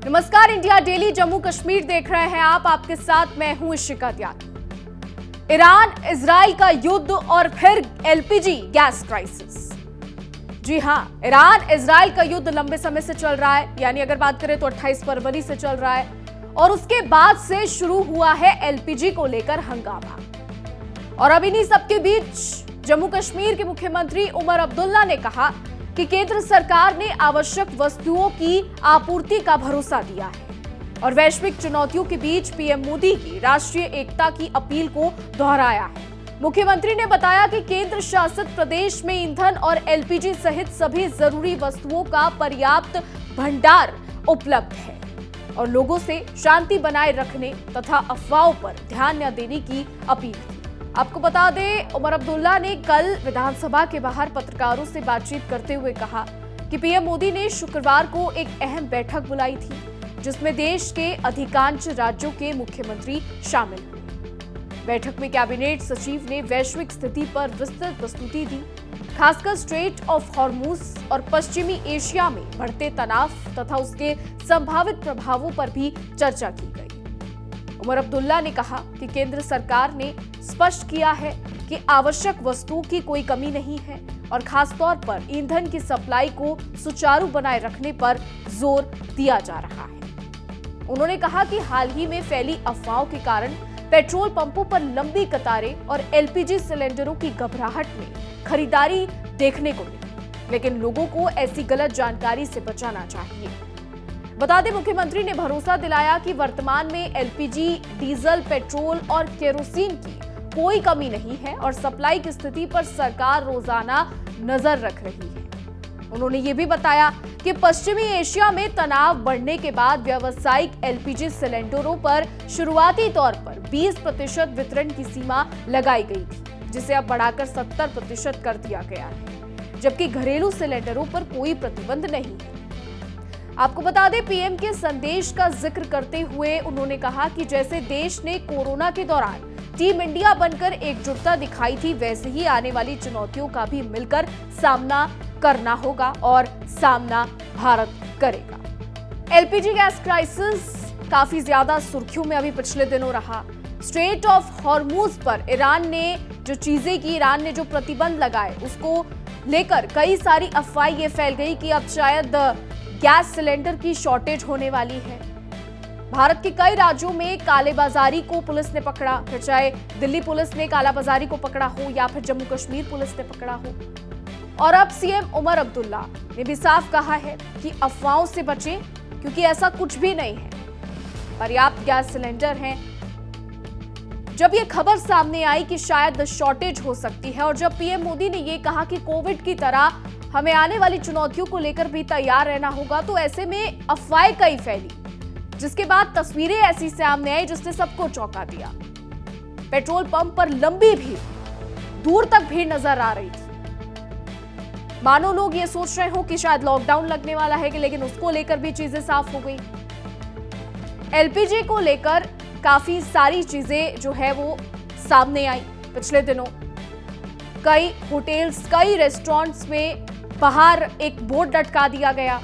नमस्कार, India daily Jammu Kashmir देख रहे हैं आप। आपके साथ मैं हूं इशिका त्यागी। ईरान इजराइल का युद्ध और फिर एलपीजी गैस क्राइसिस। जी हां, ईरान इजराइल का युद्ध लंबे समय से चल रहा है, यानी अगर बात करें तो 28 फरवरी से चल रहा है और उसके बाद से शुरू हुआ है एलपीजी को लेकर हंगामा। और अब इन्हीं सबके बीच जम्मू कश्मीर के मुख्यमंत्री उमर अब्दुल्ला ने कहा कि केंद्र सरकार ने आवश्यक वस्तुओं की आपूर्ति का भरोसा दिया है और वैश्विक चुनौतियों के बीच पीएम मोदी की राष्ट्रीय एकता की अपील को दोहराया है। मुख्यमंत्री ने बताया कि केंद्र शासित प्रदेश में ईंधन और एलपीजी सहित सभी जरूरी वस्तुओं का पर्याप्त भंडार उपलब्ध है और लोगों से शांति बनाए रखने तथा अफवाहों पर ध्यान न देने की अपील की। आपको बता दें, उमर अब्दुल्ला ने कल विधानसभा के बाहर पत्रकारों से बातचीत करते हुए कहा कि पीएम मोदी ने शुक्रवार को एक अहम बैठक बुलाई थी जिसमें देश के अधिकांश राज्यों के मुख्यमंत्री शामिल हुए। बैठक में कैबिनेट सचिव ने वैश्विक स्थिति पर विस्तृत प्रस्तुति दी, खासकर स्ट्रेट ऑफ हॉर्मुज और पश्चिमी एशिया में बढ़ते तनाव तथा उसके संभावित प्रभावों पर भी चर्चा की गई। उमर अब्दुल्ला ने कहा कि केंद्र सरकार ने स्पष्ट किया है कि आवश्यक वस्तुओं की कोई कमी नहीं है और खासतौर पर ईंधन की सप्लाई को सुचारू बनाए रखने पर जोर दिया जा रहा है। उन्होंने कहा कि हाल ही में फैली अफवाहों के कारण पेट्रोल पंपों पर लंबी कतारें और एलपीजी सिलेंडरों की घबराहट में खरीदारी देखने को मिली, लेकिन लोगों को ऐसी गलत जानकारी से बचाना चाहिए। बता दें, मुख्यमंत्री ने भरोसा दिलाया कि वर्तमान में एलपीजी, डीजल, पेट्रोल और केरोसिन की कोई कमी नहीं है और सप्लाई की स्थिति पर सरकार रोजाना नजर रख रही है। उन्होंने ये भी बताया कि पश्चिमी एशिया में तनाव बढ़ने के बाद व्यावसायिक एलपीजी सिलेंडरों पर शुरुआती तौर पर 20% वितरण की सीमा लगाई गई थी, जिसे अब बढ़ाकर 70% कर दिया गया है, जबकि घरेलू सिलेंडरों पर कोई प्रतिबंध नहीं है। आपको बता दें, पीएम के संदेश का जिक्र करते हुए उन्होंने कहा कि जैसे देश ने कोरोना के दौरान टीम इंडिया बनकर एकजुटता दिखाई थी, वैसे ही आने वाली चुनौतियों का भी मिलकर सामना करना होगा और सामना भारत करेगा। एलपीजी गैस क्राइसिस काफी ज्यादा सुर्खियों में अभी पिछले दिनों रहा। स्ट्रेट ऑफ हॉर्मुज पर ईरान ने जो चीजें की, ईरान ने जो प्रतिबंध लगाए, उसको लेकर कई सारी अफवाहें ये फैल गई कि अब शायद गैस सिलेंडर की शॉर्टेज होने वाली है। भारत के कई राज्यों में कालेबाजारी को पुलिस ने पकड़ा, फिर चाहे दिल्ली पुलिस ने कालाबाजारी को पकड़ा हो या फिर जम्मू कश्मीर पुलिस ने पकड़ा हो। और अब सीएम उमर अब्दुल्ला ने भी साफ कहा है कि अफवाहों से बचें, क्योंकि ऐसा कुछ भी नहीं है। पर्याप्त गैस सिलेंडर हैं। जब ये खबर सामने आई कि शायद शॉर्टेज हो सकती है और जब पीएम मोदी ने ये कहा कि कोविड की तरह हमें आने वाली चुनौतियों को लेकर भी तैयार रहना होगा, तो ऐसे में अफवाहें कई फैली, जिसके बाद तस्वीरें ऐसी सामने आई जिसने सबको चौंका दिया। पेट्रोल पंप पर लंबी भीड़, दूर तक भीड़ नजर आ रही थी। मानो लोग ये सोच रहे हो कि शायद लॉकडाउन लगने वाला है, लेकिन उसको लेकर भी चीजें साफ हो गई। एलपीजी को लेकर काफी सारी चीजें जो है वो सामने आई पिछले दिनों। कई होटल्स, कई रेस्टोरेंट्स में बाहर एक बोर्ड लटका दिया गया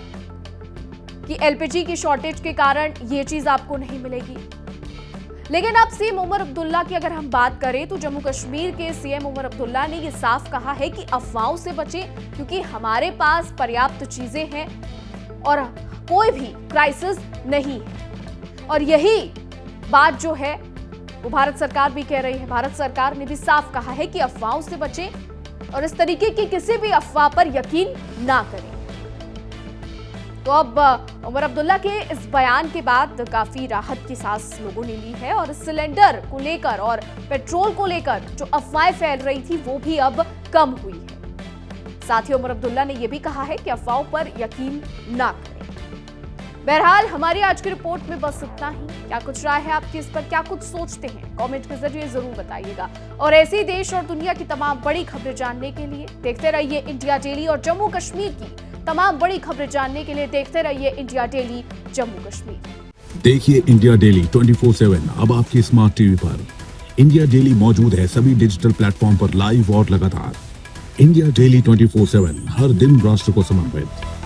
कि एलपीजी की शॉर्टेज के कारण ये चीज आपको नहीं मिलेगी। लेकिन अब सीएम उमर अब्दुल्ला की अगर हम बात करें तो जम्मू कश्मीर के सीएम उमर अब्दुल्ला ने ये साफ कहा है कि अफवाहों से बचें, क्योंकि हमारे पास पर्याप्त चीजें हैं और कोई भी क्राइसिस नहीं है। और यही बात जो है वो भारत सरकार भी कह रही है। भारत सरकार ने भी साफ कहा है कि अफवाहों से बचें और इस तरीके की किसी भी अफवाह पर यकीन ना करें। तो अब उमर अब्दुल्ला के इस बयान के बाद काफी राहत की सांस लोगों ने ली है और सिलेंडर को लेकर और पेट्रोल को लेकर जो अफवाहें फैल रही थी वो भी अब कम हुई है। साथ ही उमर अब्दुल्ला ने यह भी कहा है कि अफवाहों पर यकीन ना करें। बहरहाल, हमारी आज की रिपोर्ट में बस इतना ही। क्या कुछ राय है आपकी, इस पर क्या कुछ सोचते हैं, कमेंट के जरिए जरूर बताइएगा। और ऐसे देश और दुनिया की तमाम बड़ी खबरें जानने के लिए देखते रहिए इंडिया डेली और जम्मू कश्मीर की तमाम बड़ी खबरें जानने के लिए देखते रहिए इंडिया डेली जम्मू कश्मीर। देखिए इंडिया डेली 24/7 अब आपके स्मार्ट टीवी पर। इंडिया डेली मौजूद है सभी डिजिटल प्लेटफॉर्म पर लाइव और लगातार। इंडिया डेली 24/7 हर दिन राष्ट्र को समर्पित।